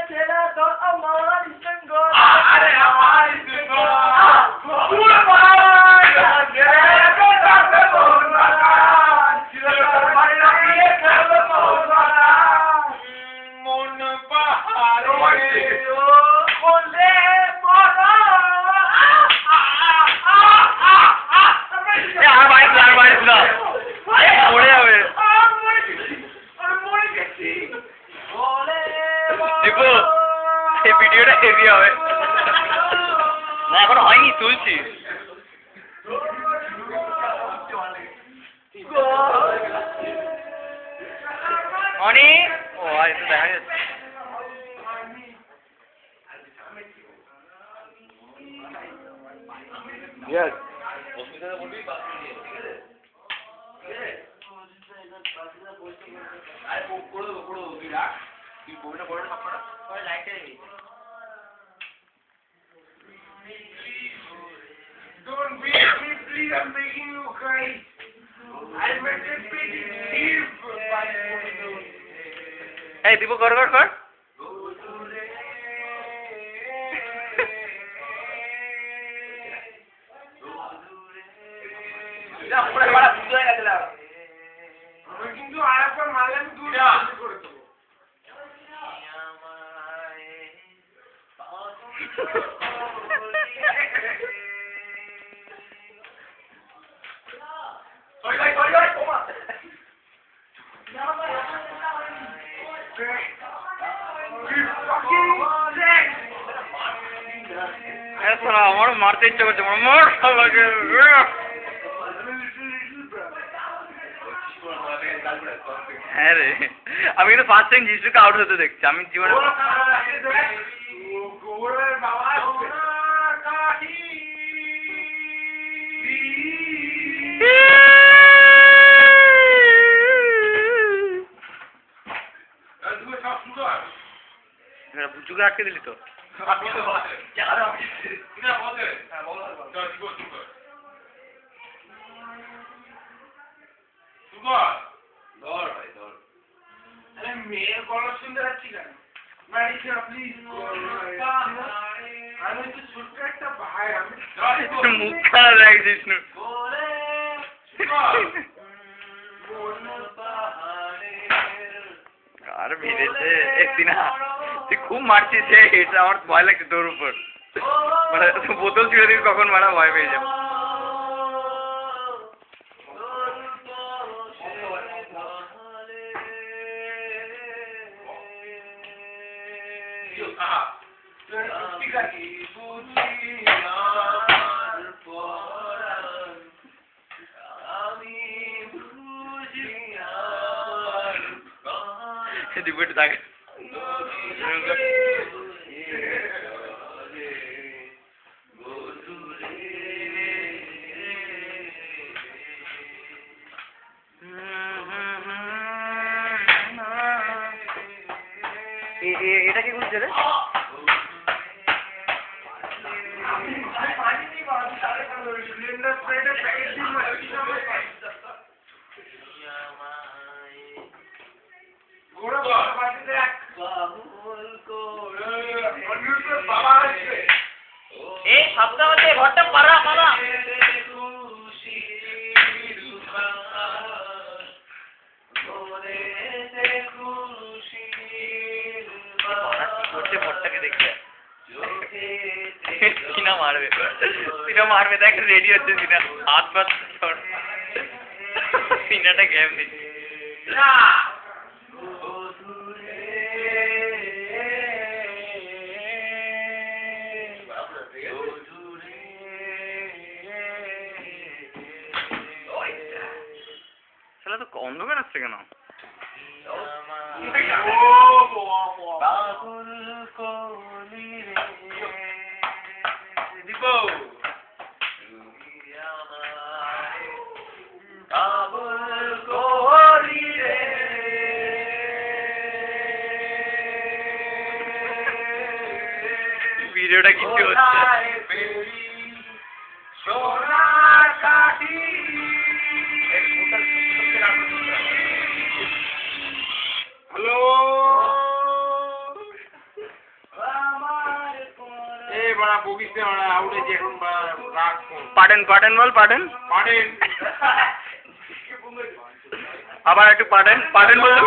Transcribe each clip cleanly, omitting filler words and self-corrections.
ছেড়ে দাও আমার সঙ্গ আরে আমার সঙ্গ ফুল ভাই ছেড়ে দাও তাতে বলনা চিরতর মারি রাখিয়ে খেলবো বলনা মন পাহাড়ে বলে বড় আর বাইরে না পড়ে যাবে দেখো এই ভিডিওটা হেভি হবে না এখন হয়নি তুলছি অনি ও আজ তো দেখা যাচ্ছে Yes. Don't beat me, please. I'm begging you guys. I made a big deal by এই দীপু কর আমি কিন্তু আরেকবার মারলে আমি দূর করে দেবো আমার মারতে ইচ্ছা করছে আমার হ্যাঁ রে আমি কিন্তু ফার্স্ট টাইম জিসুকে আউট হতে দেখছি আমি জীবনে বুচুকে আটকে দিলি তো মেয়ের গলা শুনতে পাচ্ছি কেন প্লিজ আমি তো ছোট্ট একটা ভাই আমি মুখ খারাপ লাগে জিষ্ণু আর মেরেছে একদিন তুই খুব মারছিস এটা আমার ভয় লাগছে তোর উপর মানে বোতল ছিঁড়ে দিস কখন মারা ভয় পেয়ে যাবো দীপু একটু থাকে এটা কি করছে রে এই সপ্তাহ হচ্ছে ঘরটা পাড়া পাড়া ভোটটাকে দেখতে সিনা মারবে দেখ রেডি হচ্ছে সিনা হাত পাত সিনাটা গেম দিচ্ছে তো অন্ধকার আসছে কেন ভিডিওটা কিছু হচ্ছে হ্যালো বাড়া বকিস না বাড়া আউটে যে এখন বাড়া রাগ পাটেন পাটেন বল পাটেন পারেন আবার একটু পাটেন পাটেন বলুন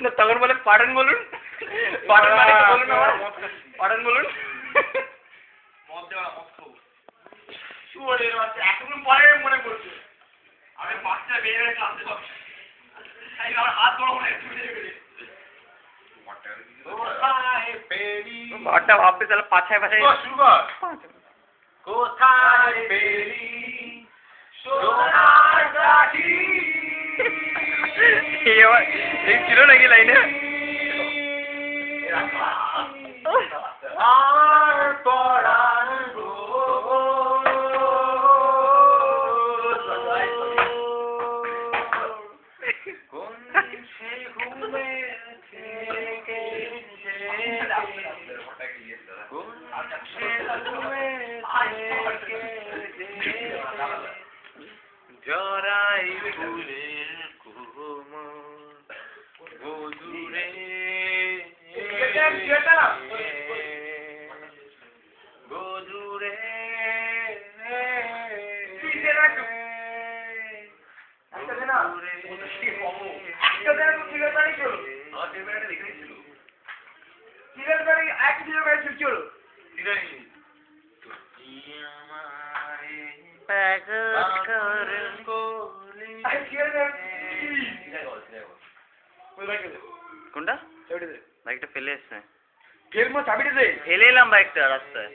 না তখন বলে পাটেন বলুন পাটেন মানে কি বলুন আবার পাটেন বলুন মদ দেওয়া মদ খাবো শুয়োরের বাচ্চা এতক্ষণ পরে মনে পড়ছে আমি বাচ্চা বেরিয়ে কাঁদতে পারছি আমার হাত বড় মনে ঘরটা ভাবতে তাহলে পাছায় পাছায় শুরু কর কোথায় পেলি সোনার কাঠি এই ছিল নাকি লাইনে আর পরাণ কোন সে ঘুমে জরাই ফুলের কোমল গোদুরে গোদুরে কোনটা বাইকটা ফেলে এসছে চাবিটা দে ফেলে এলাম বাইকটা রাস্তায়